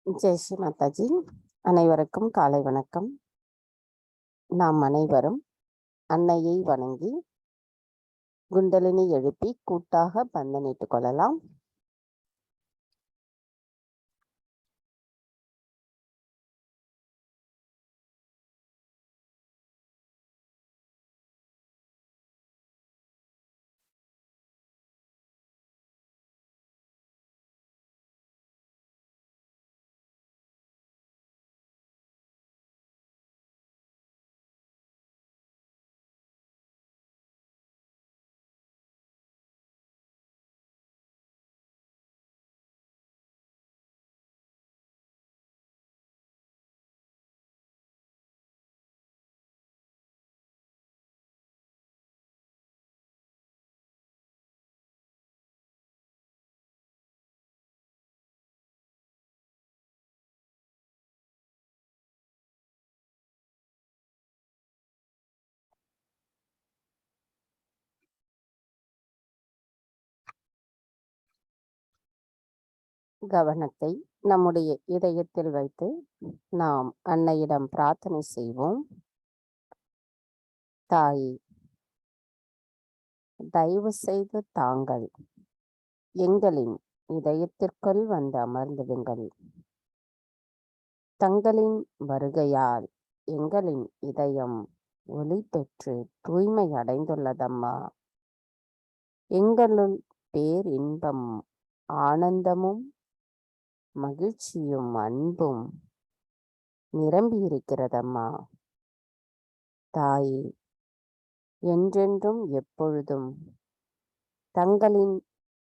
ஜெய் ஸ்ரீ மாதாஜி. அனைவருக்கும் காலை வணக்கம். நாம் அனைவரும் அன்னையை வணங்கி குண்டலினி எழுப்பி கூட்டாக பந்தனிட்டுக் கொள்ளலாம். கவனத்தை நம்முடைய இதயத்தில் வைத்து நாம் அன்னையிடம் பிரார்த்தனை செய்வோம். தாயே, தயவு செய்து தாங்கள் எங்களின் இதயத்திற்குள் வந்து அமர்ந்திடுங்கள். தங்களின் வருகையால் எங்களின் இதயம் ஒளி பெற்று தூய்மை அடைந்துள்ளதம்மா. எங்களுள் பேரின்பம், ஆனந்தமும் மகிழ்ச்சியும் அன்பும் நிரம்பி இருக்கிறதம்மா. தாயே, என்றென்றும் எப்பொழுதும் தங்களின்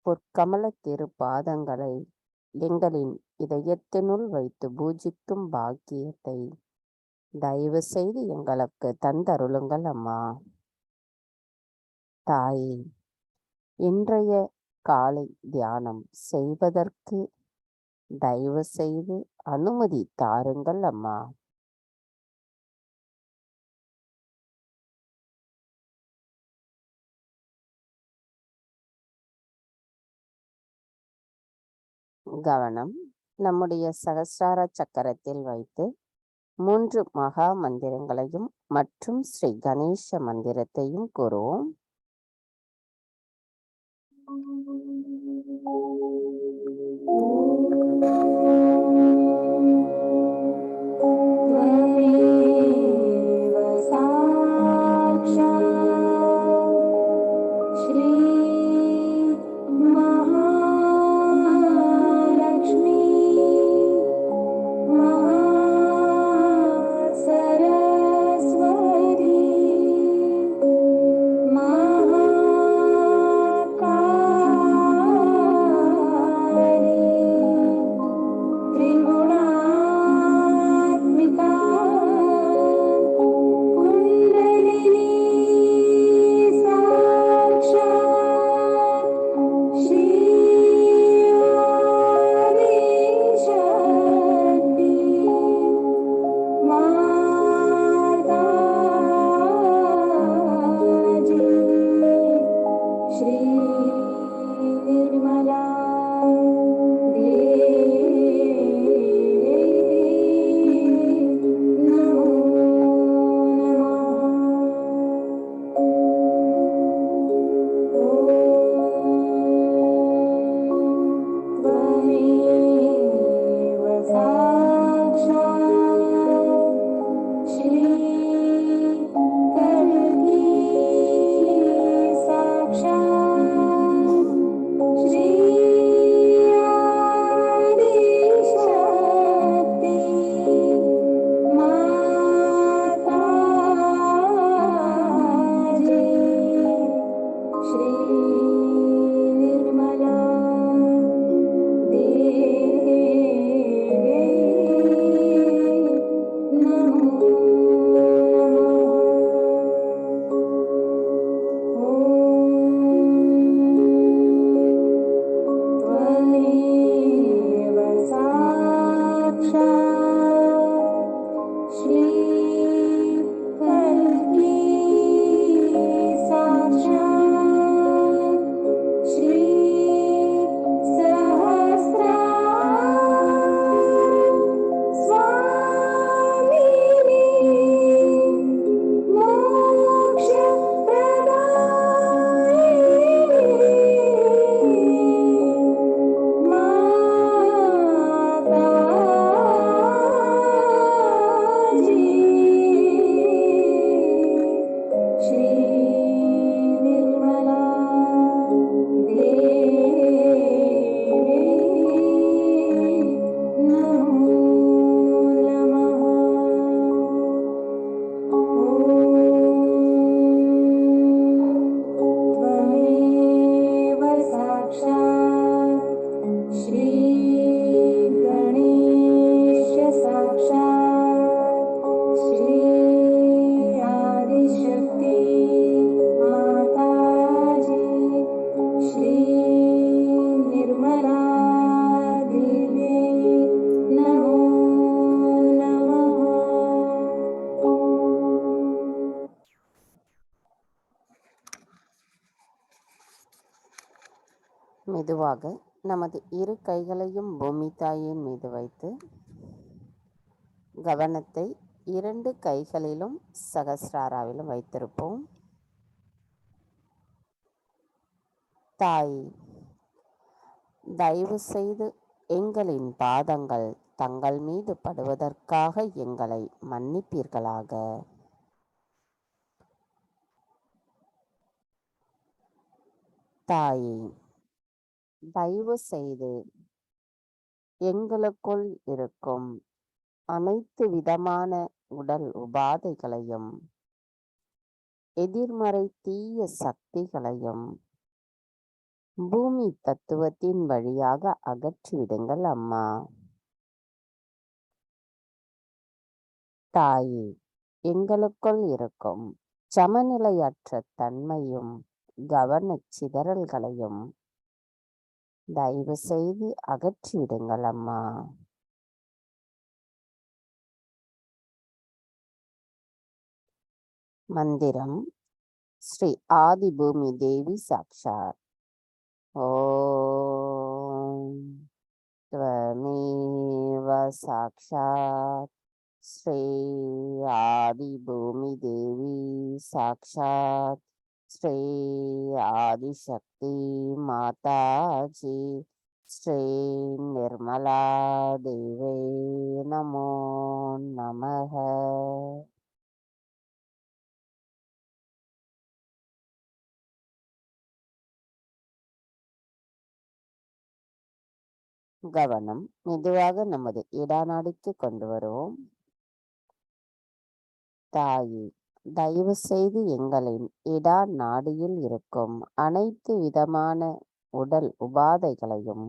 பொற்கமல திருப்பாதங்களை எங்களின் இதயத்தினுள் வைத்து பூஜிக்கும் பாக்கியத்தை தயவு செய்து எங்களுக்கு தந்தருளுங்கள் அம்மா. தாயே, இன்றைய காலை தியானம் செய்வதற்கு தயவு செய்து அனுமதி தாருங்கள் அம்மா. கவனம் நம்முடைய சகஸ்ரார சக்கரத்தில் வைத்து 3 மகா மந்திரங்களையும் மற்றும் ஸ்ரீ கணேச மந்திரத்தையும் கூறுவோம். மெதுவாக நமது இரு கைகளையும் பூமி தாயின் மீது வைத்து கவனத்தை 2 கைகளிலும் சகஸ்ராராவிலும் வைத்திருப்போம். தாய், தயவு செய்து எங்களின் பாதங்கள் தங்கள் மீது படுவதற்காக எங்களை மன்னிப்பீர்களாக. தாயே, தயவு செய்து எங்களுக்குள் இருக்கும் அனைத்து விதமான உடல் உபாதைகளையும் எதிர்மறை தீய சக்திகளையும் பூமி தத்துவத்தின் வழியாக அகற்றிவிடுங்கள் அம்மா. தாயே, எங்களுக்குள் இருக்கும் சமநிலையற்ற தன்மையும் கவனச் சிதறல்களையும் தயவு செய்து அகற்றிவிடுங்கள் அம்மா. மந்திரம் ஸ்ரீ ஆதி பூமி தேவி சாக்ஷாத். ஓம் त्वमेव साक्षात् श्री आदि भूमि देवी साक्षात् श्री आदिशक्ति माता जी श्री निर्मला देवे नमो नमः. கவனம் மெதுவாக நமது இடாநாடிக்கு கொண்டு வருவோம். தாயே, தயவு செய்து எங்களின் இடா நாடியில் இருக்கும் அனைத்து விதமான உடல் உபாதைகளையும்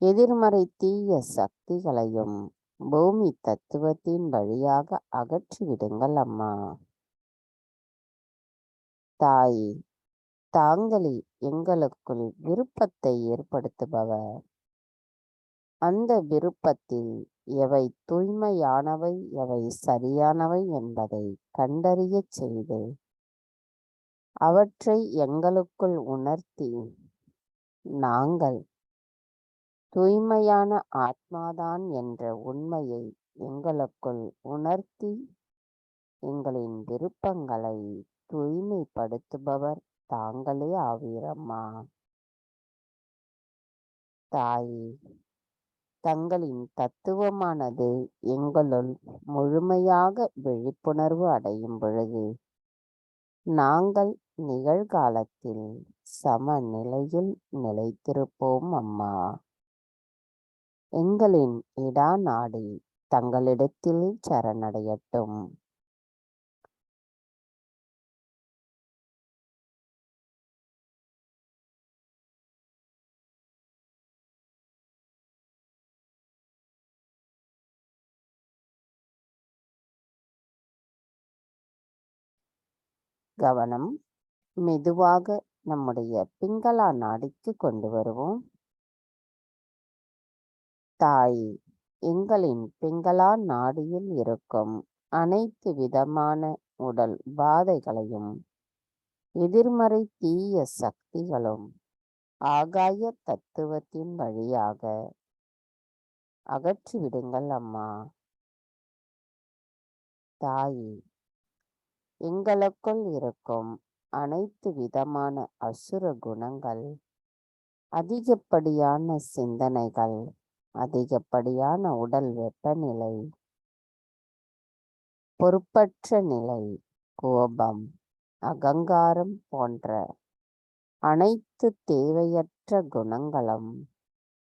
எதிர்மறை தீய சக்திகளையும் பூமி தத்துவத்தின் வழியாக அகற்றிவிடுங்கள் அம்மா. தாயே, தாங்களே எங்களுக்குள் விருப்பத்தை ஏற்படுத்துபவர். அந்த விருப்பத்தில் எவை தூய்மையானவை எவை சரியானவை என்பதை கண்டறியச் செய்து அவற்றை எங்களுக்குள் உணர்த்தி நாங்கள் தூய்மையான ஆத்மாதான் என்ற உண்மையை எங்களுக்குள் உணர்த்தி எங்களின் விருப்பங்களை தூய்மைப்படுத்துபவர் தாங்களே ஆவீரம்மா. தாயே, தங்களின் தத்துவமானது எங்களுள் முழுமையாக விழிப்புணர்வு அடையும் பொழுது நாங்கள் நிகழ்காலத்தில் சமநிலையில் நிலைத்திருப்போம் அம்மா. எங்களின் இடா நாடி தங்களிடத்தில் சரணடையட்டும். கவனம் மெதுவாக நம்முடைய பிங்களா நாடிக்கு கொண்டு வருவோம். தாய், எங்களின் பிங்களா நாடியில் இருக்கும் அனைத்து விதமான உடல் உபாதைகளையும் எதிர்மறை தீய சக்திகளும் ஆகாய தத்துவத்தின் வழியாக அகற்றிவிடுங்கள் அம்மா. தாயே, எங்களுக்குள் இருக்கும் அனைத்து விதமான அசுர குணங்கள், அதிகப்படியான சிந்தனைகள், அதிகப்படியான உடல் வெப்பநிலை, பொறுப்பற்ற நிலை, கோபம், அகங்காரம் போன்ற அனைத்து தேவையற்ற குணங்களும்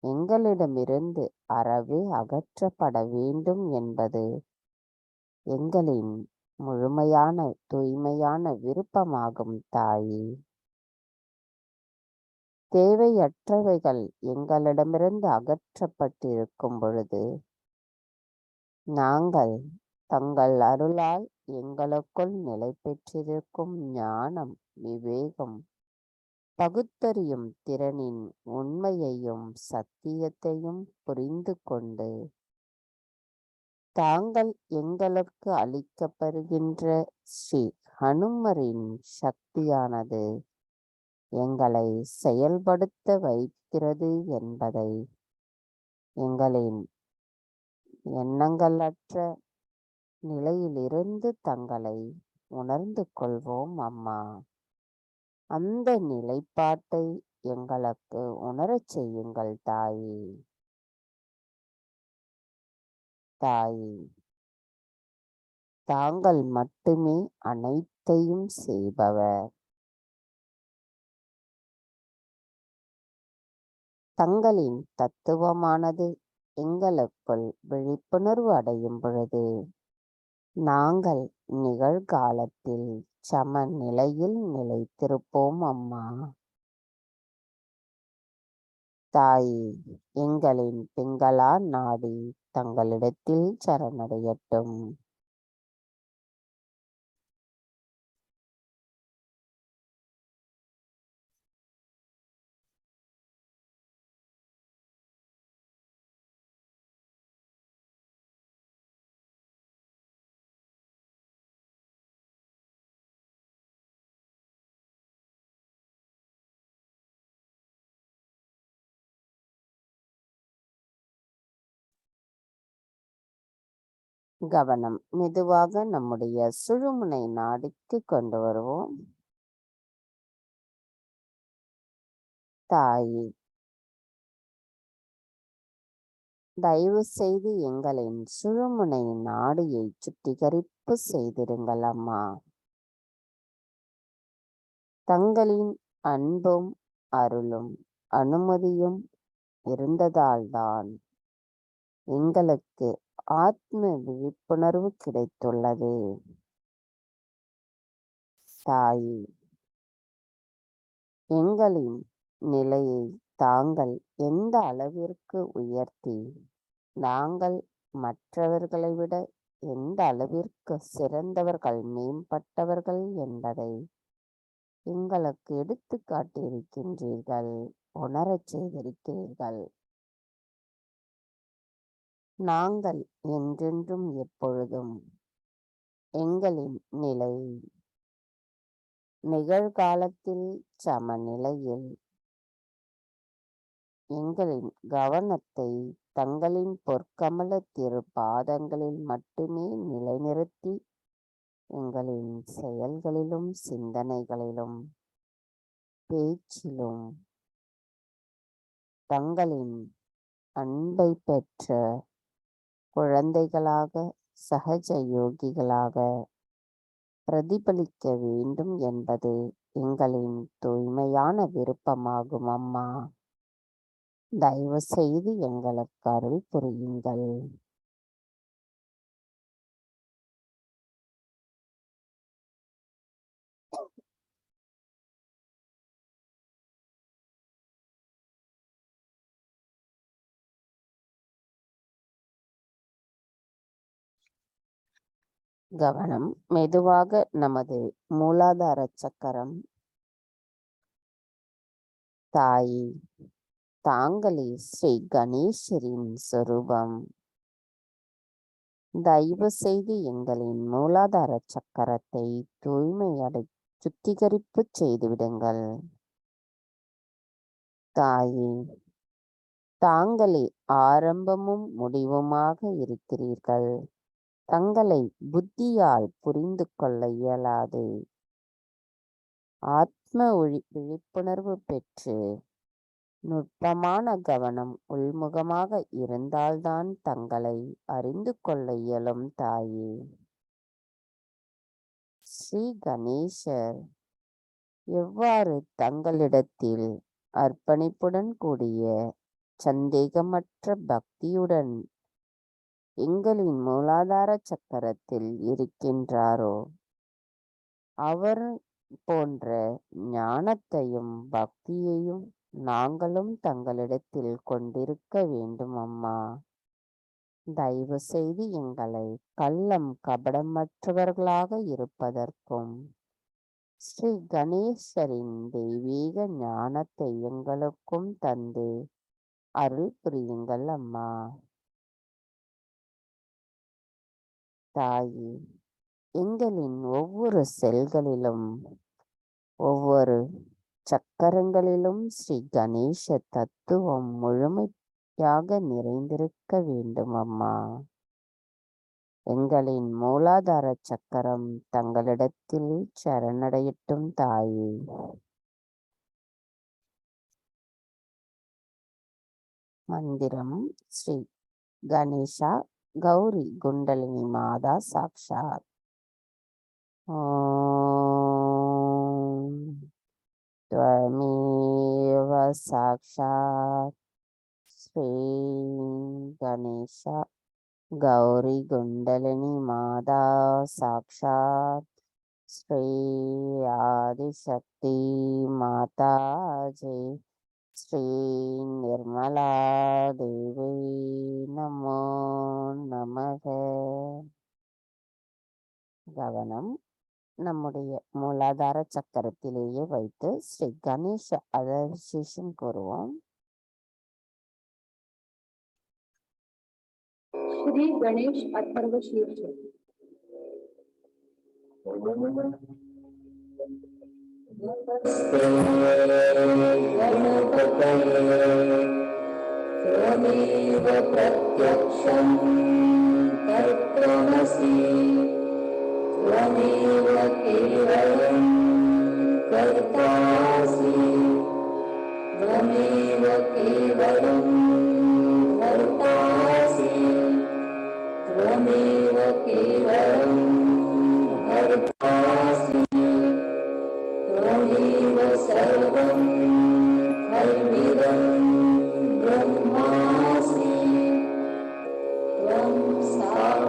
எங்களிடமிருந்து அறவே அகற்றப்பட வேண்டும் என்பது எங்களின் முழுமையான தூய்மையான விருப்பமாகும் தாயே. தேவையற்றவைகள் எங்களிடமிருந்து அகற்றப்பட்டிருக்கும் பொழுது நாங்கள் தங்கள் அருளால் எங்களுக்குள் நிலை பெற்றிருக்கும் ஞானம், விவேகம், பகுத்தறியும் திறனின் உண்மையையும் சத்தியத்தையும் புரிந்து கொண்டு தாங்கள் எங்களுக்கு அளிக்கப்படுகின்ற ஸ்ரீ ஹனுமரின் சக்தியானது எங்களை செயல்படுத்த வைக்கிறது என்பதை எங்களின் எண்ணங்களற்ற நிலையிலிருந்து தங்களை உணர்ந்து கொள்வோம் அம்மா. அந்த நிலைப்பாட்டை எங்களுக்கு உணரச் செய்யுங்கள் தாயே. தாயே, தாங்கள் மட்டுமே அனைத்தையும் செய்பவர். தங்களின் தத்துவமானது எங்களுக்குள் விழிப்புணர்வு அடையும் பொழுது நாங்கள் நிகழ்காலத்தில் சமநிலையில் நிலைத்திருப்போம் அம்மா. தாயே, எங்களின் பிங்களா நாடி தங்களிடத்தில் சரணடையட்டும். கவனம் மெதுவாக நம்முடைய சுழுமுனை நாடிக்கு கொண்டு வருவோம். தாயே, தயவு செய்து எங்களின் சுழுமுனை நாடியை சுத்திகரிப்பு செய்திருங்கள் அம்மா. தங்களின் அன்பும் அருளும் அனுமதியும் இருந்ததால்தான் எங்களுக்கு ஆத்ம விழிப்புணர்வு கிடைத்துள்ளது. தாயே, எங்களின் நிலையை தாங்கள் எந்த அளவிற்கு உயர்த்தி நாங்கள் மற்றவர்களை விட எந்த அளவிற்கு சிறந்தவர்கள், மேம்பட்டவர்கள் என்பதை எங்களுக்கு எடுத்து காட்டியிருக்கின்றீர்கள், உணரச் செய்திருக்கிறீர்கள். நாங்கள் என்றென்றும் எப்பொழுதும் எங்களின் நிலை நிகழ்காலத்தில் சமநிலையில் எங்களின் கவனத்தை தங்களின் பொற்கமல திரு பாதங்களில் மட்டுமே நிலைநிறுத்தி எங்களின் செயல்களிலும் சிந்தனைகளிலும் பேச்சிலும் தங்களின் அன்பை பெற்ற குழந்தைகளாக, சஹஜ யோகிகளாக பிரதிபலிக்க வேண்டும் என்பது எங்களின் தூய்மையான விருப்பமாகும் அம்மா. தயவு செய்து எங்களுக்கு அருள் புரியுங்கள். கவனம் மெதுவாக நமது மூலாதார சக்கரம். தாயே, தாங்களே ஸ்ரீ கணேசரின் சொரூபம். தயவு செய்து எங்களின் மூலாதார சக்கரத்தை தூய்மையடை சுத்திகரிப்பு செய்துவிடுங்கள். தாயே, தாங்களே ஆரம்பமும் முடிவுமாக இருக்கிறீர்கள். தங்களை புத்தியால் புரிந்து கொள்ள இயலாது. ஆத்ம விழிப்புணர்வு பெற்று நுட்பமான கவனம் உள்முகமாக இருந்தால்தான் தங்களை அறிந்து கொள்ள இயலும். தாயே, ஸ்ரீ கணேசர் எவ்வாறு தங்களிடத்தில் அர்ப்பணிப்புடன் கூடிய சந்தேகமற்ற பக்தியுடன் எங்களின் மூலாதார சக்கரத்தில் இருக்கின்றாரோ, அவர் போன்ற ஞானத்தையும் பக்தியையும் நாங்களும் தங்களிடத்தில் கொண்டிருக்க வேண்டும் அம்மா. தயவு செய்து எங்களை கள்ளம் கபடமற்றவர்களாக இருப்பதற்கும் ஸ்ரீ கணேசரின் தெய்வீக ஞானத்தை எங்களுக்கும் தந்து அருள் புரியுங்கள் அம்மா. தாயே, எங்களின் ஒவ்வொரு செல்களிலும் ஒவ்வொரு சக்கரங்களிலும் ஸ்ரீ கணேச தத்துவம் முழுமையாக நிறைந்திருக்க வேண்டும் அம்மா. எங்களின் மூலாதார சக்கரம் தங்களிடத்தில் சரணடையட்டும் தாயே. மந்திரம் ஸ்ரீ கணேசா கௌரி குண்டலினி மாதா சாக்ஷாத். ஓம் त्वमेव साक्षात् श्री गणेशा गौरी कुंडलिनी माता साक्षात् श्री आदिशक्ति माता जय श्री निर्मला देवी नमो नमः. கவனம் நம்முடைய மூலாதார சக்கரத்திலேயே வைத்து ஸ்ரீ கணேச அலர்சேஷன் கூறுவோம். श्री गणेश अथर्व शीर्ष त्वमेव प्रत्यक्षं तत्त्वमसि त्वमेव केवलं कर्तासि त्वमेव केवलं कर्तासि त्वमेव केवलं कर्तासि त्वमेव सर्वं खल्विदं ब्रह्मासि त्वं साक्षादात्मासि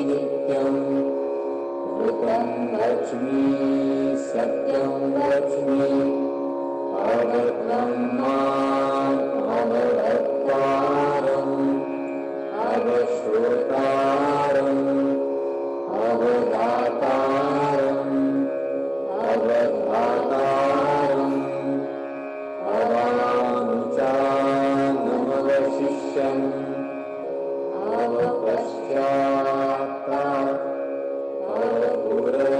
नित्यं ऋतं लक्ष्मी सत्यं लक्ष्मी अवब्रह्मात् अवभक्तारम् अवश्रोतारम् अवदातारम् अवधातारम् अवानुचानमवशिष्यम् अवपश्चात्तात् अवपुरस्तात्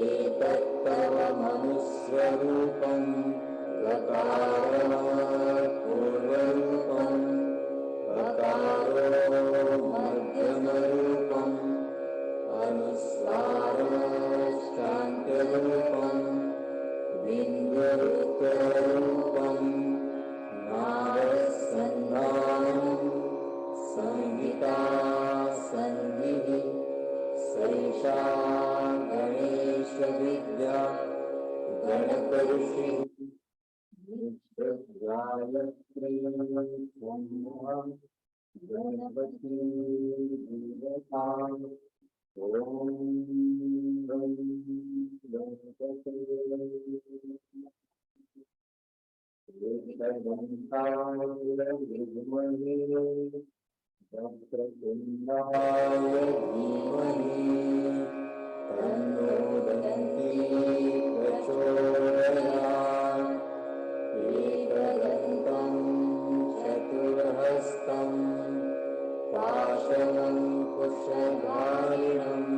ஏதத்தவ மனுஸ்வரூபம் ககாராத் பூர்வரூபம் ககாரோ மத்தியமரூபம் அனுஸ்வாராத் சாந்திரூபம் பிம்பரூபம் நாரசந்தானம் சங்கீதா சந்திஹி சைஷா கணேஷ வித்யா கணபரிஷி காயத்ரி கணபதி ஓம் வக்ரதுண்டாய தீமஹி தன்னோ தந்தி பிரச்சோதயாத் ஏகதந்தம் சதுர்ஹஸ்தம் பாஷணம் குஷதாரிணம்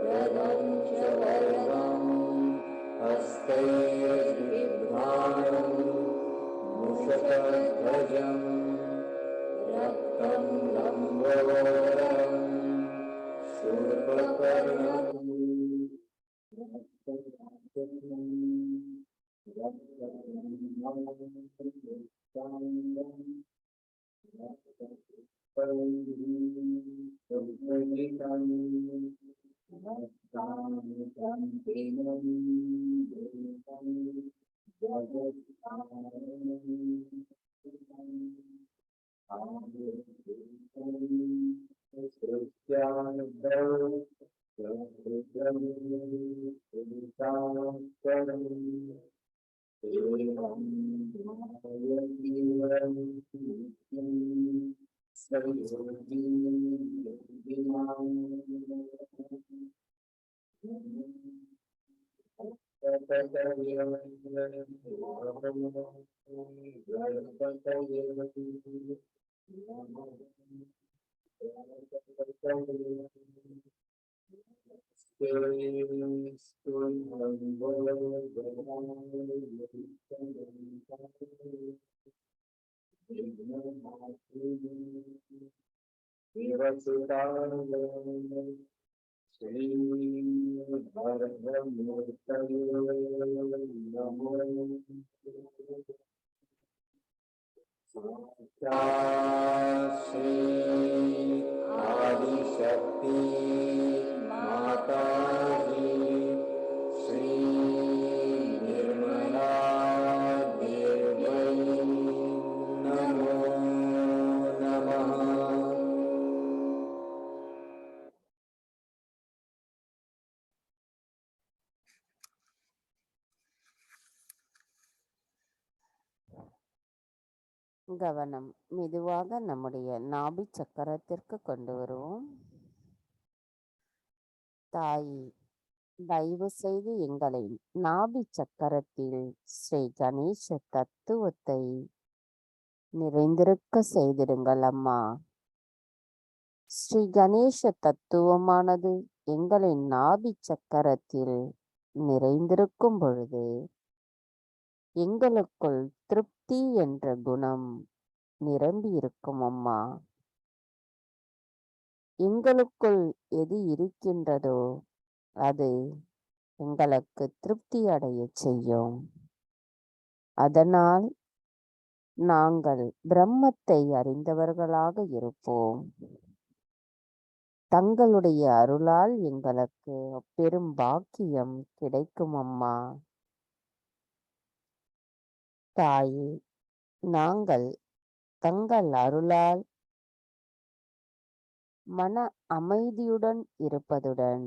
ரதம் ச வர்ணம் ஹஸ்தைர்பிப்ராணம் முஷகத்வஜம் ரக்தம் லம்போதரம் சூர்பகர்ணம் ஆதிசக்தி மாதாஜி ஸ்ரீ நிர்மலா தேவை நமோ நமः. கவனம் மெதுவாக நம்முடைய நாபி சக்கரத்திற்கு கொண்டு வருவோம். தாயி, தயவு செய்து எங்களை நாபி சக்கரத்தில் ஸ்ரீ கணேச தத்துவத்தை நிறைந்திருக்க செய்திடுங்கள் அம்மா. ஸ்ரீ கணேச தத்துவமானது எங்களின் நாபி சக்கரத்தில் நிறைந்திருக்கும் பொழுது எங்களுக்குள் திருப்தி என்ற குணம் நிரம்பி இருக்கும் அம்மா. எங்களுக்குள் எது இருக்கின்றதோ அது எங்களுக்கு திருப்தி அடைய செய்யும். அதனால் நாங்கள் பிரம்மத்தை அறிந்தவர்களாக இருப்போம். தங்களுடைய அருளால் எங்களுக்கு பெரும் பாக்கியம் கிடைக்கும் அம்மா. தாயே, நாங்கள் தங்கள் அருளால் மன அமைதியுடன் இருப்பதுடன்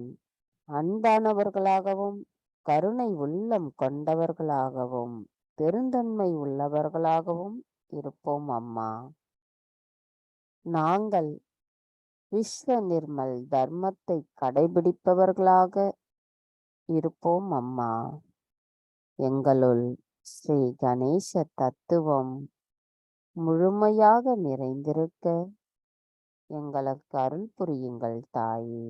அன்பானவர்களாகவும் கருணை உள்ளம் கொண்டவர்களாகவும் பெருந்தன்மை உள்ளவர்களாகவும் இருப்போம் அம்மா. நாங்கள் விஸ்வ நிர்மல் தர்மத்தை கடைபிடிப்பவர்களாக இருப்போம் அம்மா. எங்களுள் ஸ்ரீ கணேச தத்துவம் முழுமையாக நிறைந்திருக்க எங்களுக்கு அருள் புரியுங்கள் தாயே.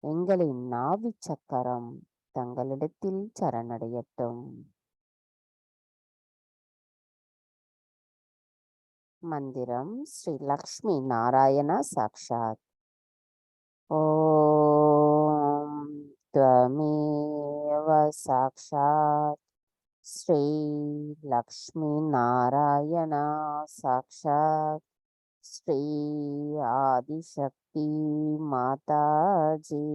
எங்களின் நாவி சக்கரம் தங்களிடத்தில் சரணடையட்டும். மந்திரம் ஸ்ரீ லக்ஷ்மி நாராயண சாக்ஷாத். ஓம் த்வமேவ சாக்ஷாத் ஸ்ரீ லக்ஷ்மி நாராயண சாக்ஷாத் ஸ்ரீ ஆதிசக்தி மாதாஜி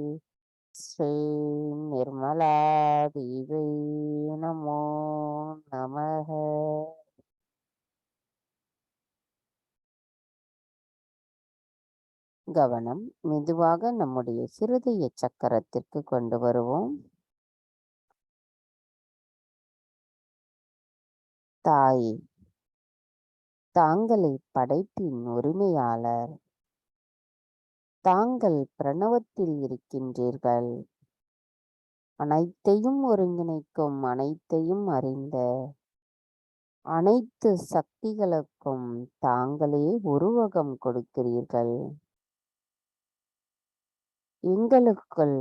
ஸ்ரீ நிர்மலா தேவி நமோ நமः. கவனம் மெதுவாக நம்முடைய ஹிருதய சக்கரத்திற்கு கொண்டு வருவோம். தாயே, தாங்களே படைப்பின் உரிமையாளர். தாங்கள் பிரணவத்தில் இருக்கின்றீர்கள். அனைத்தையும் ஒருங்கிணைக்கும், அனைத்தையும் அறிந்த அனைத்து சக்திகளுக்கும் தாங்களே உருவகம் கொடுக்கிறீர்கள். எங்களுக்குள்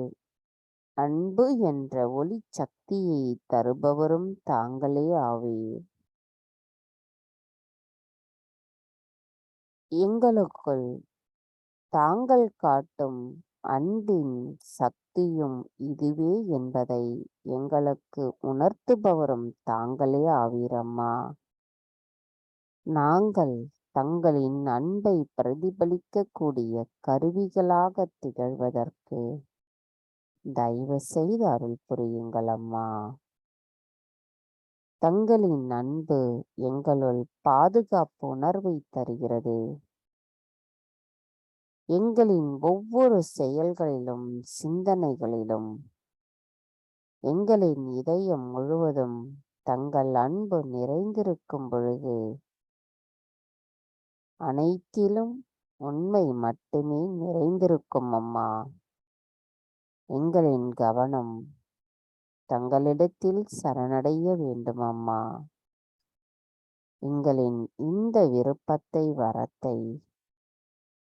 அன்பு என்ற ஒளி சக்தியை தருபவரும் தாங்களே ஆவீர். எங்களுக்குள் தாங்கள் காட்டும் அன்பின் சக்தியும் இதுவே என்பதை எங்களுக்கு உணர்த்துபவரும் தாங்களே ஆவீரம்மா. நாங்கள் தங்களின் அன்பை பிரதிபலிக்கக்கூடிய கருவிகளாக திகழ்வதற்கு தயவு செய்து அருள் புரியுங்கள் அம்மா. தங்களின் அன்பு எங்களுள் பாதுகாப்பு உணர்வை தருகிறது. எங்களின் ஒவ்வொரு செயல்களிலும் சிந்தனைகளிலும் எங்களின் இதயம் முழுவதும் தங்கள் அன்பு நிறைந்திருக்கும் பொழுது அனைத்திலும் உண்மை மட்டுமே நிறைந்திருக்கும் அம்மா. எங்களின் கவனம் தங்களிடத்தில் சரணடைய வேண்டும் அம்மா. எங்களின் இந்த விருப்பத்தை வரத்தை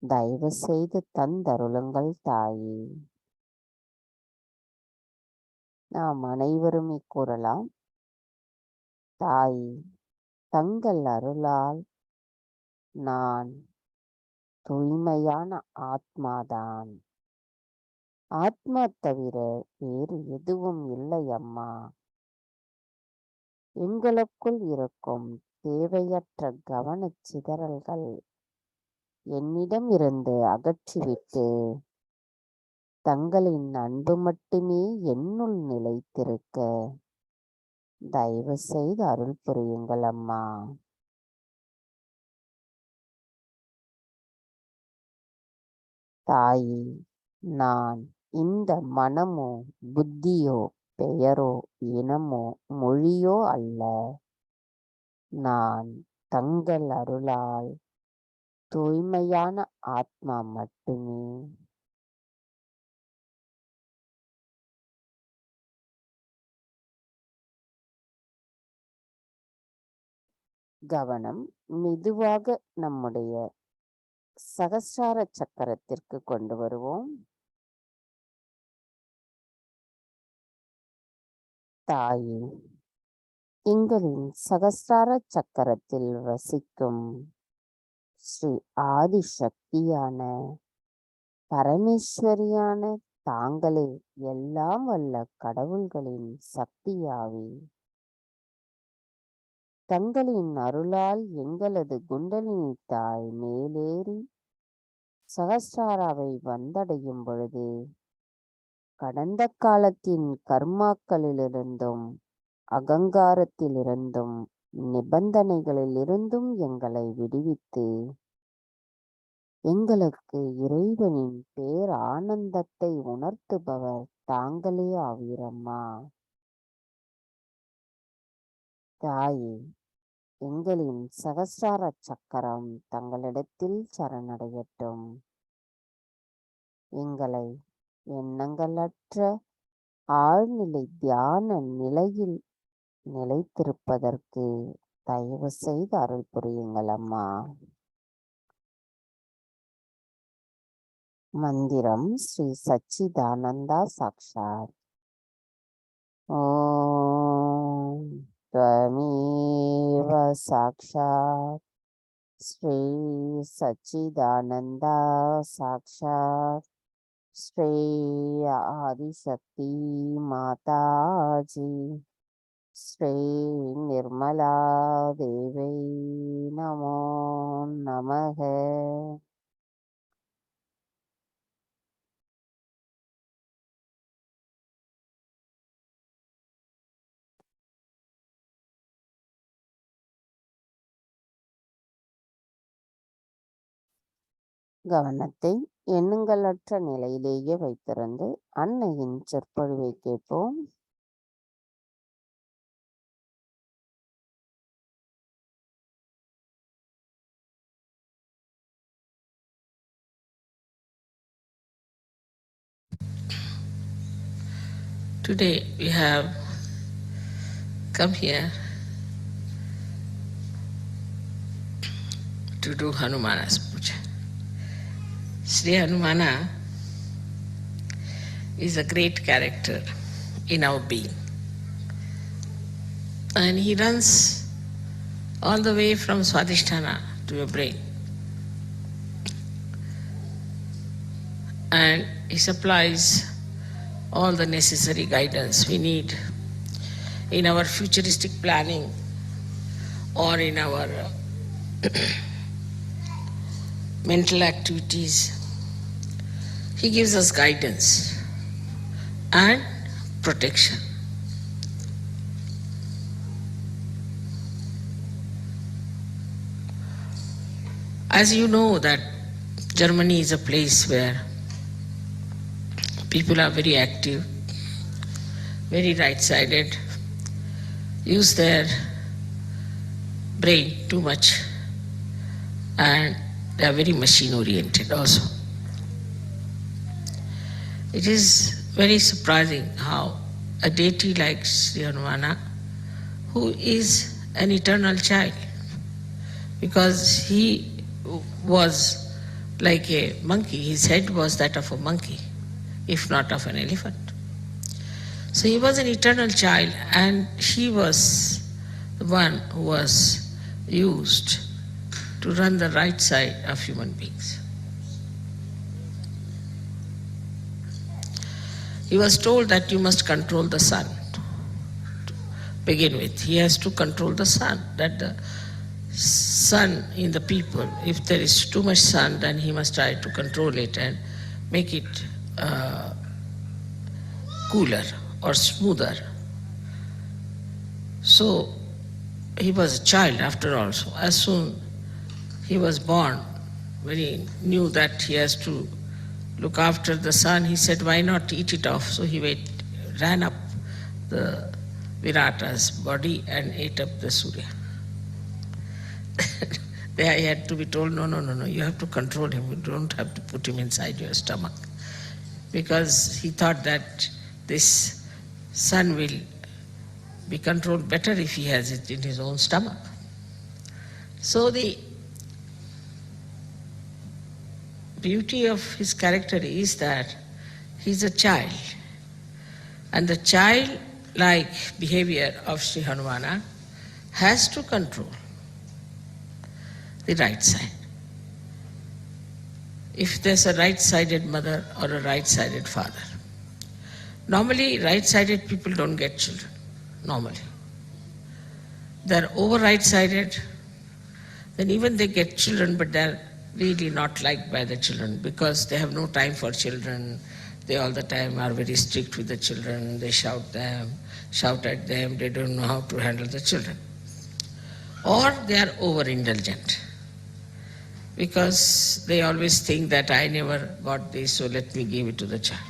தயவு செய்து தந்தருளுங்கள் தாயே. நாம் அனைவருமே கூறலாம், தாயே, தங்கள் அருளால் நான் தூய்மையான ஆத்மாதான். ஆத்மா தவிர வேறு எதுவும் இல்லை அம்மா. எங்களுக்குள் இருக்கும் தேவையற்ற கவனச் சிதறல்கள் என்னிடம் இருந்து அகற்றிவிட்டு தங்களின் அன்பு மட்டுமே என்னுள் நிலைத்திருக்க தயவு செய்து அருள் புரியுங்கள் அம்மா. தாயே, நான் இந்த மனமோ புத்தியோ பெயரோ இனமோ மொழியோ அல்ல. நான் தங்கள் அருளால் தூய்மையான ஆத்மா மட்டுமே. கவனம் மெதுவாக நம்முடைய சகஸ்ரார சக்கரத்திற்கு கொண்டு வருவோம். தாயே, எங்களின் சகஸ்ரார சக்கரத்தில் வசிக்கும் ஸ்ரீ ஆதிசக்தியான பரமேஸ்வரியான தாங்களே எல்லாம் வல்ல கடவுள்களின் சக்தியாவே. தங்களின் அருளால் எங்களது குண்டலினி தாய் மேலேறி சகஸ்ராராவை வந்தடையும் பொழுது கடந்த காலத்தின் கர்மாக்களிலிருந்தும் அகங்காரத்திலிருந்தும் நிபந்தனைகளிலிருந்தும் எங்களை விடுவித்து எங்களுக்கு இறைவனின் பேர் ஆனந்தத்தை உணர்த்துபவர் தாங்களே ஆவீரம்மா. தாயே, எங்களின் சகஸ்ரார சக்கரம் தங்களிடத்தில் சரணடையட்டும். எங்களை எண்ணங்களற்ற ஆழ்நிலை தியான நிலையில் நிலைத்திருப்பதற்கு தயவு செய்து அருள் புரியுங்கள் அம்மா. மந்திரம் ஸ்ரீ சச்சிதானந்தா சாக்ஷாத். ஓம் त्वमेव साक्षात् श्री सच्चिदानंदा साक्षात् श्री आदिशक्ति माता जी श्री निर्मला देवी नमो नमः. கவனத்தை எண்ணுங்களற்ற நிலையிலேயே வைத்திருந்து அன்னையின் சொற்பொழிவை கேட்போம். Today we have come here to do Hanumana's puja. Sri Hanumana is a great character in our being. And he runs all the way from Swadhisthana to your brain. And he supplies all the necessary guidance we need in our futuristic planning or in our mental activities. He gives us guidance and protection. As you know that Germany is a place where people are very active, very right-sided, use their brain too much, and they are very machine-oriented also. It is very surprising how a deity like Sri Hanumana, who is an eternal child, because he was like a monkey, his head was that of a monkey, if not of an elephant. So he was an eternal child, and she was the one who was used to run the right side of human beings. He was told that you must control the sun to begin with. He has to control the sun, that the sun in the people, if there is too much sun, then he must try to control it and make it cooler or smoother. So he was a child after all. So as soon he was born, when he knew that he has to look after the sun, he said, why not eat it off? So he ran up the Virata's body and ate up the Surya. There he had to be told, no, you have to control him. You don't have to put him inside your stomach. Because he thought that this sun will be controlled better if he has it in his own stomach. So the beauty of his character is that he's a child. And the child-like behavior of Sri Hanumana has to control the right side. If there's a right-sided mother or a right-sided father. Normally, right-sided people don't get children, normally. They're over right-sided, then even they get children, but they're really not liked by the children because they have no time for children. They all the time are very strict with the children. They shout at them. They don't know how to handle the children. Or they are over-indulgent because they always think that I never got this, so let me give it to the child.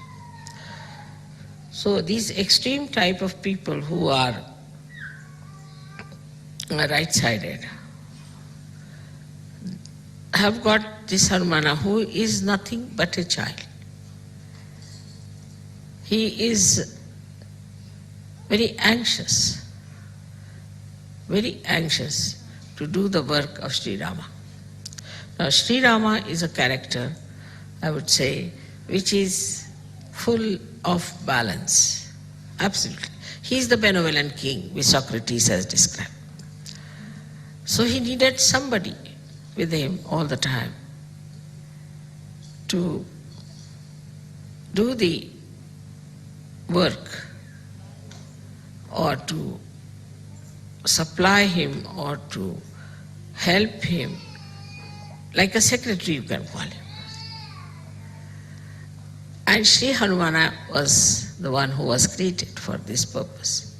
So these extreme type of people who are right-sided have got this Hanumana, who is nothing but a child. He is very anxious. very anxious to do the work of Sri Rama. Now, Sri Rama is a character, I would say, which is full of balance. Absolutely. He is the benevolent king, which Socrates has described. So he needed somebody with him all the time to do the work or to supply him or to help him, like a secretary you can call him. And Sri Hanumana was the one who was created for this purpose.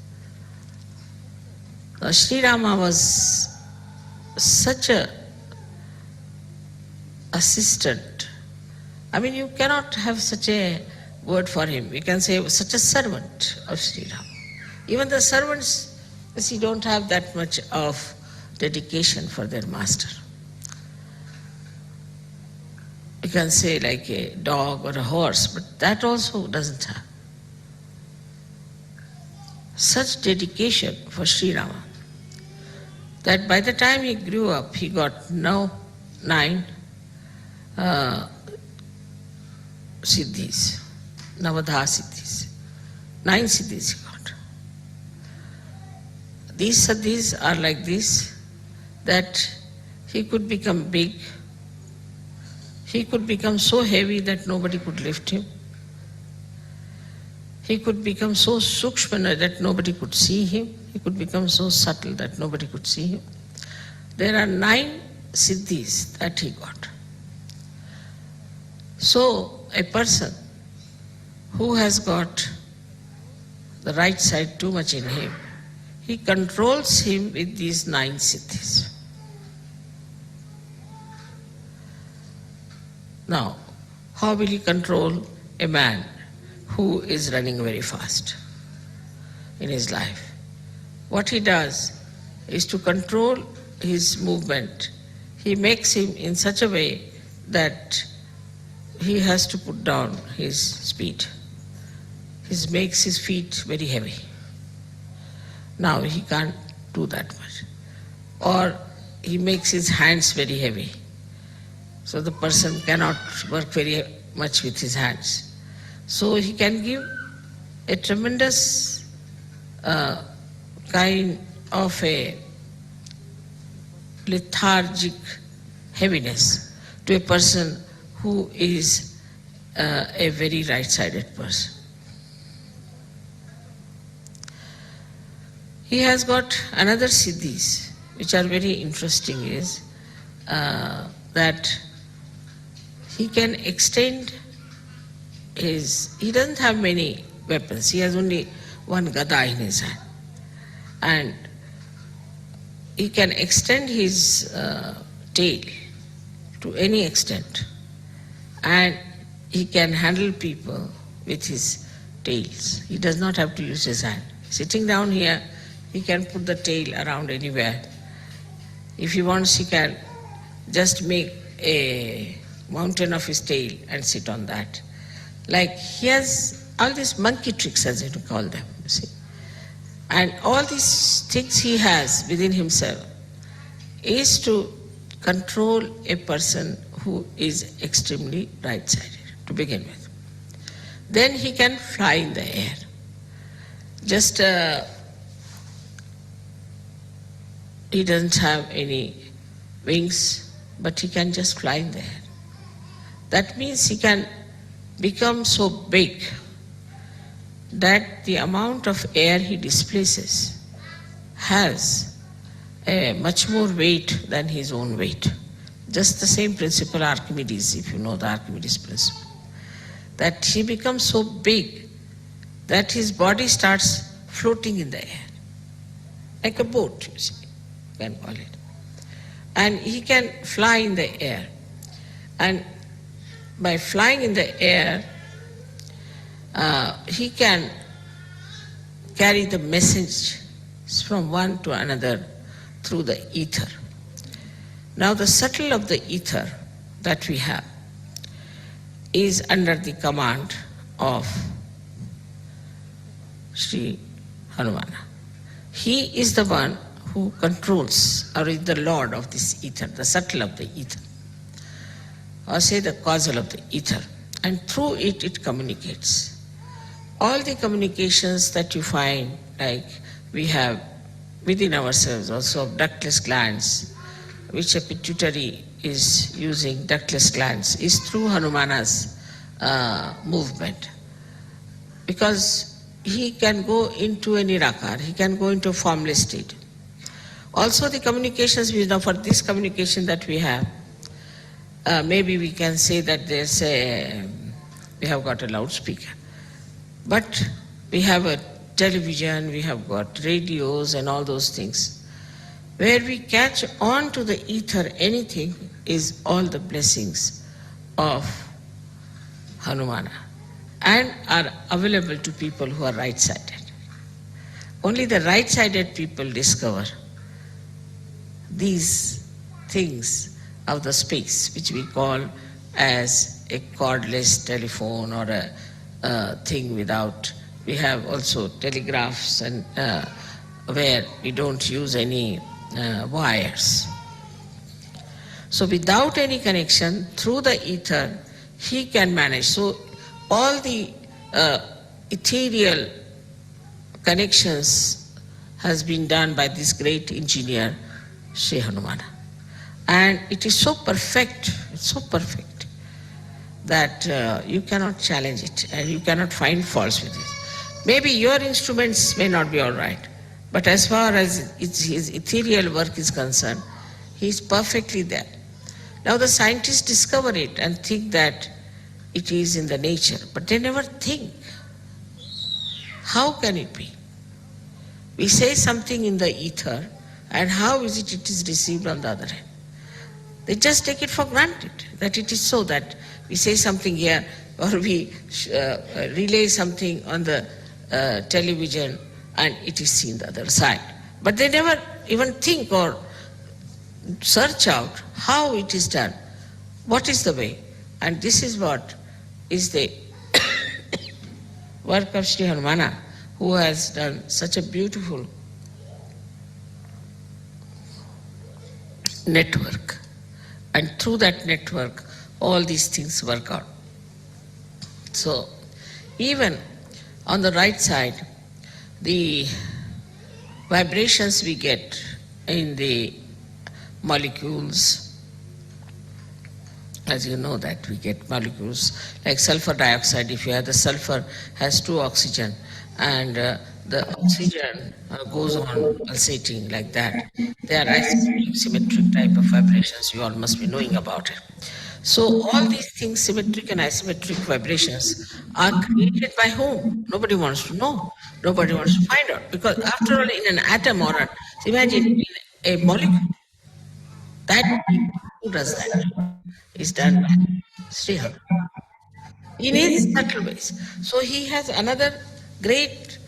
Now, Sri Rama was such a assistant. I mean, you cannot have such a word for him. You can say such a servant of Sri Rama. Even the servants, you see, don't have that much of dedication for their master. You can say like a dog or a horse, but that also doesn't have such dedication for Sri Rama that by the time he grew up, he got now 9 siddhis, Navadha siddhis. 9 siddhis he got. These siddhis are like this, that he could become big, he could become so heavy that nobody could lift him. He could become so sukshma that nobody could see him. He could become so subtle that nobody could see him. There are 9 siddhis that he got. So a person who has got the right side too much in him, he controls him with these 9 siddhis. Now, how will he control a man who is running very fast in his life? What he does is to control his movement. He makes him in such a way that he has to put down his speed. He makes his feet very heavy. Now he can't do that much. Or he makes his hands very heavy. So the person cannot work very much with his hands. So he can give a tremendous kind of a lethargic heaviness to a person who is a very right-sided person. He has got another siddhis, which are very interesting, is that he can extend he doesn't have many weapons. He has only one gada in his hand. And he can extend his tail to any extent. And he can handle people with his tails. He does not have to use his hand. Sitting down here, he can put the tail around anywhere. If he wants, he can just make a mountain of his tail and sit on that. Like he has all these monkey tricks, as you call them, you see. And all these things he has within himself is to control a person who is extremely right-sided, to begin with. Then he can fly in the air. Just he doesn't have any wings, but he can just fly in the air. That means he can become so big that the amount of air he displaces has a much more weight than his own weight. Just the same principle Archimedes, if you know the Archimedes principle. That he becomes so big that his body starts floating in the air. Like a boat, you see, you can call it. And he can fly in the air. And by flying in the air, he can carry the message from one to another through the ether. Now the subtle of the ether that we have is under the command of Sri Hanumana. He is the one who controls or is the lord of this ether, the subtle of the ether, or say the causal of the ether, and through it, it communicates. All the communications that you find, like we have within ourselves also ductless glands, which a pituitary is using ductless glands, is through Hanumana's movement. Because he can go into a nirakar, he can go into a formless state. Also the communications, for this communication that we have, maybe we can say that we have got a loudspeaker. But we have a television, we have got radios and all those things. Where we catch on to the ether, anything is all the blessings of Hanumana and are available to people who are right-sided. Only the right-sided people discover these things of the space, which we call as a cordless telephone or a thing without. We have also telegraphs and where we don't use any wires. So without any connection, through the ether, he can manage. So all the ethereal connections has been done by this great engineer, Sri Hanumana. And it is so perfect, it's so perfect, that you cannot challenge it and you cannot find faults with it. Maybe your instruments may not be all right, but as far as his ethereal work is concerned, he is perfectly there. Now the scientists discover it and think that it is in the nature, but they never think, how can it be? We say something in the ether, and how is it is received on the other hand? They just take it for granted that it is so, that we say something here or we relay something on the television and it is seen the other side. But they never even think or search out how it is done, what is the way. And this is what is the work of Sri Hanumana, who has done such a beautiful network. And through that network, all these things work out. So, even on the right side, the vibrations we get in the molecules, as you know that we get molecules like sulfur dioxide. If you have the sulfur has 2 oxygen, and the oxygen goes on pulsating like that. They are asymmetric type of vibrations. You all must be knowing about it. So all these things, symmetric and asymmetric vibrations, are created by whom? Nobody wants to know. Nobody wants to find out. Because after all, in an atom or imagine in a molecule, that who does that? Is done by Sri Hanumana in his subtle ways. So he has another great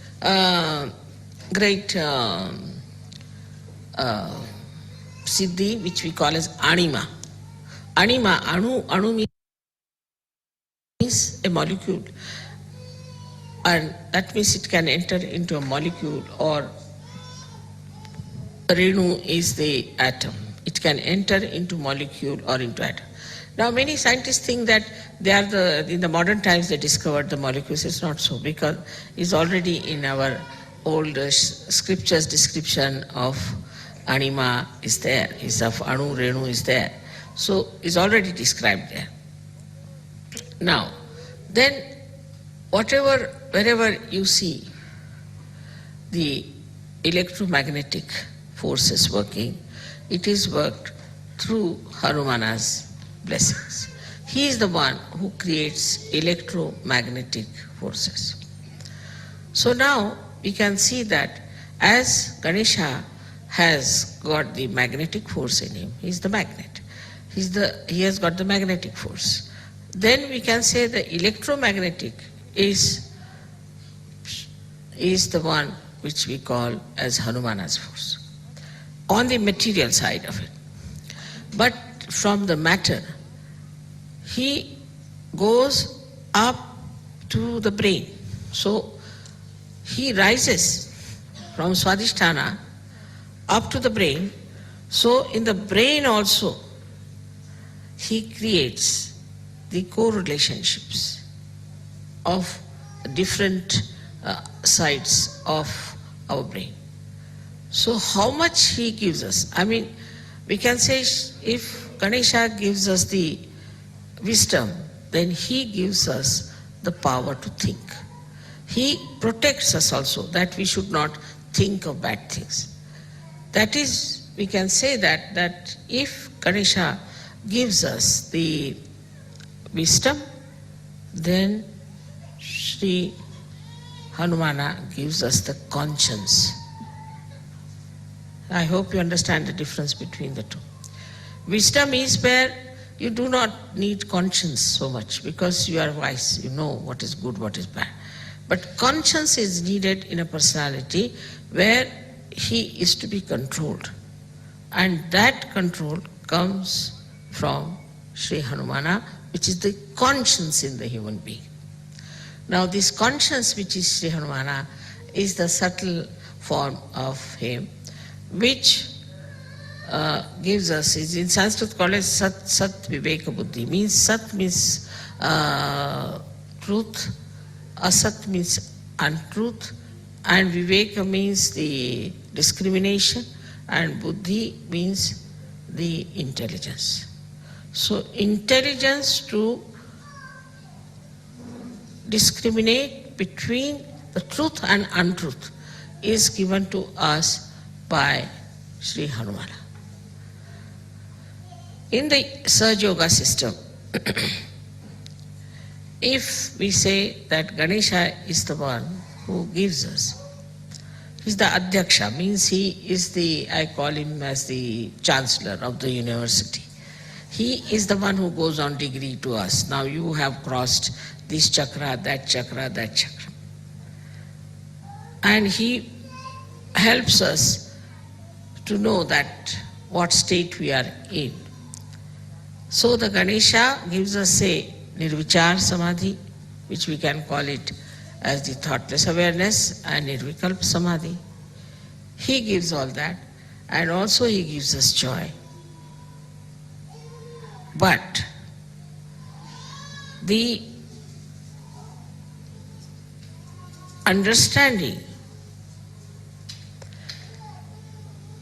siddhi, which we call as anima. Anima, anu means a molecule, and that means it can enter into a molecule, or renu is the atom. It can enter into molecule or into atom. Now many scientists think that they are in the modern times they discovered the molecules. It's not so, because it's already in our old scriptures description of anima is there, is of anu, renu is there. So it's already described there. Now, then wherever you see the electromagnetic forces working, it is worked through Hanumana's blessings. He is the one who creates electromagnetic forces. So now we can see that as Ganesha has got the magnetic force in him, he is the magnet. He has got the magnetic force. Then we can say the electromagnetic is the one which we call as Hanumana's force, on the material side of it. But from the matter, he goes up to the brain. So he rises from Swadhisthana up to the brain. So in the brain also, he creates the co-relationships of different sides of our brain. So how much he gives us? I mean, we can say if Ganesha gives us the wisdom, then he gives us the power to think. He protects us also, that we should not think of bad things. That is, we can say that if Ganesha gives us the wisdom, then Sri Hanumana gives us the conscience. I hope you understand the difference between the two. Wisdom is where you do not need conscience so much because you are wise, you know what is good, what is bad. But conscience is needed in a personality where he is to be controlled. And that control comes from Sri Hanumana, which is the conscience in the human being. Now this conscience, which is Sri Hanumana, is the subtle form of him, which gives us, is in Sanskrit called as Sat Viveka Buddhi. Means Sat means truth, Asat means untruth, and Viveka means the discrimination, and Buddhi means the intelligence. So intelligence to discriminate between the truth and untruth is given to us by Sri Hanumana. In the Sahaj Yoga system, if we say that Ganesha is the one who gives us, he's the Adhyaksha, means he is the, I call him as the chancellor of the university. He is the one who goes on degree to us. Now you have crossed this chakra, that chakra, that chakra. And he helps us to know that what state we are in. So the Ganesha gives us, say, Nirvichar Samadhi, which we can call it as the thoughtless awareness, and Nirvikalpa Samadhi. He gives all that, and also he gives us joy. But the understanding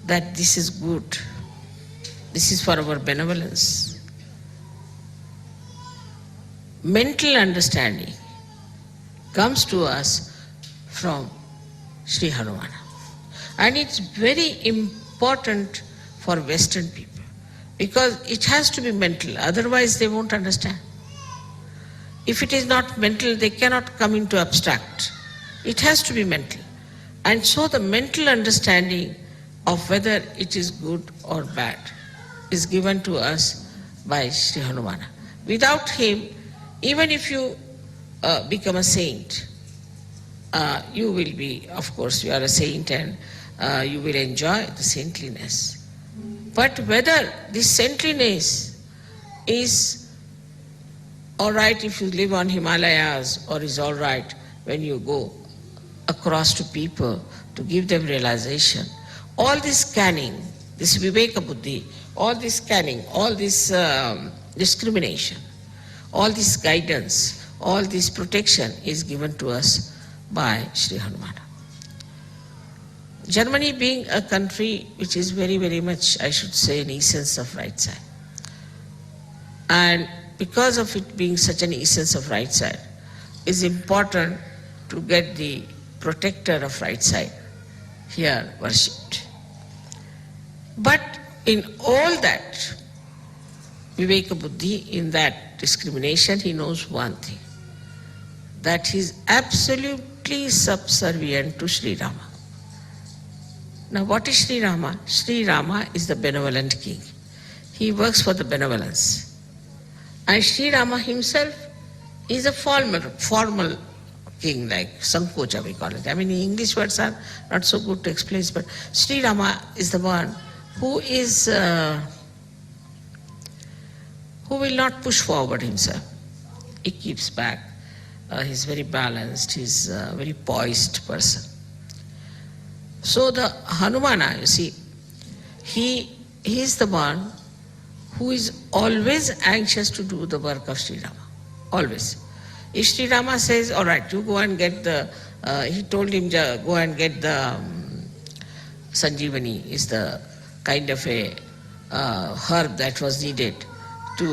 that this is good, this is for our benevolence, mental understanding comes to us from Sri Hanumana. And it's very important for Western people because it has to be mental, otherwise they won't understand. If it is not mental, they cannot come into abstract. It has to be mental. And so the mental understanding of whether it is good or bad is given to us by Sri Hanumana. Without him, even if you become a saint, you will be, of course, you are a saint and you will enjoy the saintliness. But whether this saintliness is all right if you live on Himalayas or is all right when you go across to people to give them realization, all this scanning, this Viveka Buddhi, all this scanning, all this discrimination, all this guidance, all this protection is given to us by Sri Hanumana. Germany being a country which is very, very much, I should say, an essence of right side. And because of it being such an essence of right side, it's important to get the protector of right side here worshipped. But in all that Viveka Buddhi, in that discrimination, he knows one thing, that he is absolutely subservient to Sri Rama. Now what is Sri Rama? Sri Rama is the benevolent king. He works for the benevolence. And Sri Rama himself is a formal king, like Sankocha we call it. I mean, English words are not so good to explain, but Sri Rama is the one who is, who will not push forward himself. He keeps back. He's very balanced. He's a very poised person. So the Hanumana, you see, he is the one who is always anxious to do the work of Sri Rama. Always. If Sri Rama says, all right, you go and get the, he told him, go and get the Sanjeevani, is the kind of a herb that was needed to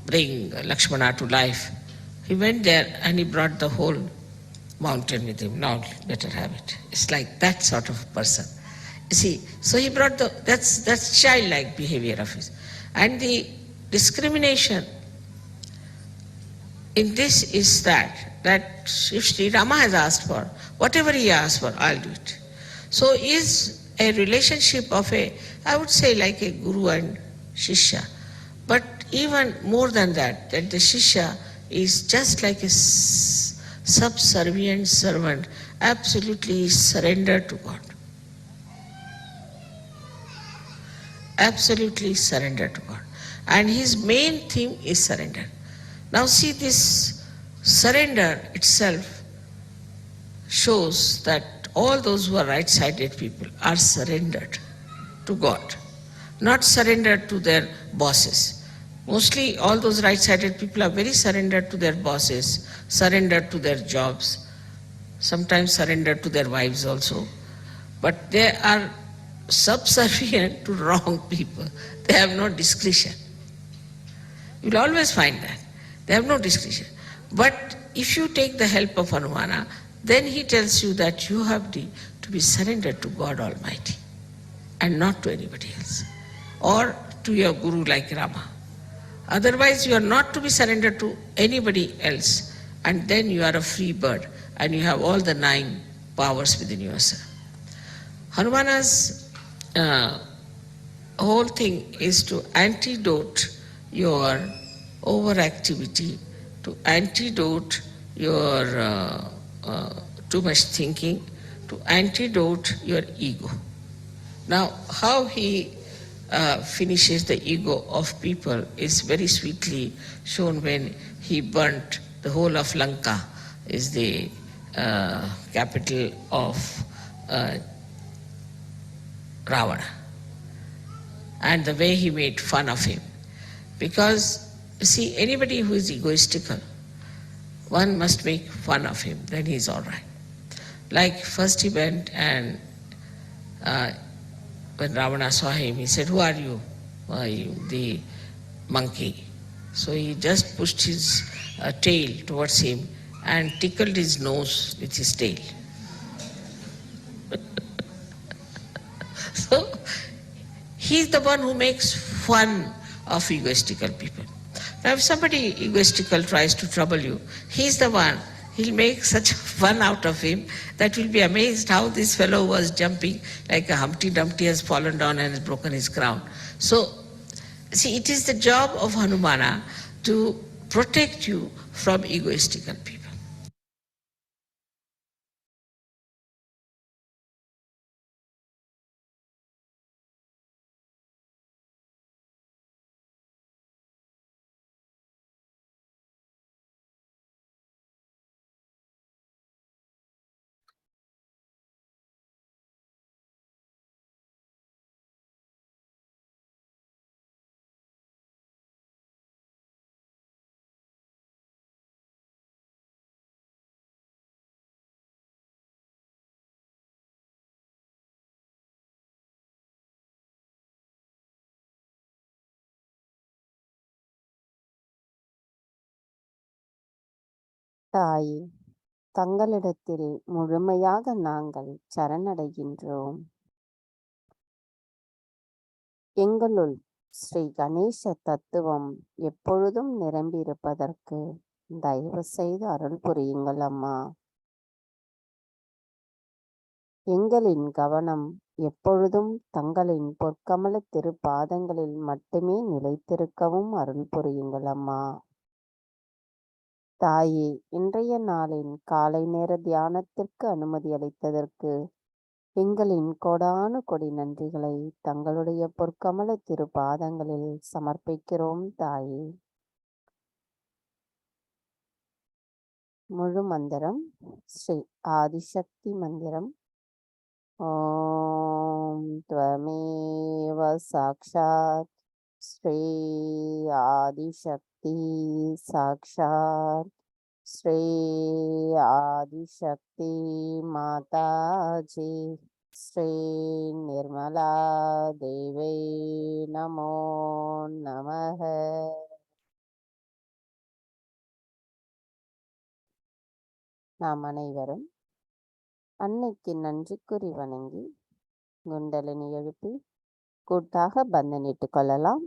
bring Lakshmana to life. He went there and he brought the whole mountain with him. Now let her have it. It's like that sort of person. You see, so he brought that's childlike behavior of his. And the discrimination in this is that if Sri Rama has asked for, whatever he asked for, I'll do it. So is a relationship of I would say like a guru and shishya. But even more than that the shishya is just like a subservient servant, absolutely surrendered to God. Absolutely surrendered to God. And his main theme is surrender. Now see, this surrender itself shows that all those who are right-sided people are surrendered to God, not surrendered to their bosses. Mostly all those right-sided people are very surrendered to their bosses, surrendered to their jobs, sometimes surrendered to their wives also. But they are subservient to wrong people. They have no discretion. You'll always find that. They have no discretion. But if you take the help of Hanumana, then he tells you that you have to be surrendered to God Almighty and not to anybody else, or to your guru like Rama. Otherwise, you are not to be surrendered to anybody else, and then you are a free bird and you have all the 9 powers within yourself. Hanumana's whole thing is to antidote your overactivity, to antidote your too much thinking, to antidote your ego. Now, how he finishes the ego of people is very sweetly shown when he burnt the whole of Lanka, is the capital of Ravana, and the way he made fun of him. Because, you see, anybody who is egoistical, one must make fun of him, then he's all right. Like first he went and when Ravana saw him, he said, who are you? The monkey. So he just pushed his tail towards him and tickled his nose with his tail. So he's the one who makes fun of egoistical people. Now if somebody egoistical tries to trouble you, he's the one, he'll make such fun out of him that you'll be amazed how this fellow was jumping like a Humpty Dumpty has fallen down and has broken his crown. So, see, it is the job of Hanumana to protect you from egoistical people. தாயே, தங்களிடத்தில் முழுமையாக நாங்கள் சரணடைகின்றோம். எங்களுள் ஸ்ரீ கணேச தத்துவம் எப்பொழுதும் நிரம்பியிருப்பதற்கு தயவு செய்து அருள் புரியுங்கள் அம்மா. எங்களின் கவனம் எப்பொழுதும் தங்களின் பொற்கமல திருப்பாதங்களில் மட்டுமே நிலைத்திருக்கவும் அருள் புரியுங்கள் அம்மா. தாயே, இன்றைய நாளின் காலை நேர தியானத்திற்கு அனுமதி அளித்ததற்கு எங்களின் கோடானு கொடி நன்றிகளை தங்களுடைய பொற்கமல திருப்பாதங்களில் சமர்ப்பிக்கிறோம் தாயே. முழு மந்திரம் ஸ்ரீ ஆதிசக்தி மந்திரம். ஓம் த்வமேவ त्वमेव साक्षात् श्री आदिशक्ति साक्षात् श्री आदिशक्ति माता जी श्री निर्मला देवी नमो नमः. நாம் அனைவரும் அன்னைக்கு நன்றி கூறி வணங்கி குண்டலினி எழுப்பி கூட்டாக பந்தனிட்டுக் கொள்ளலாம்.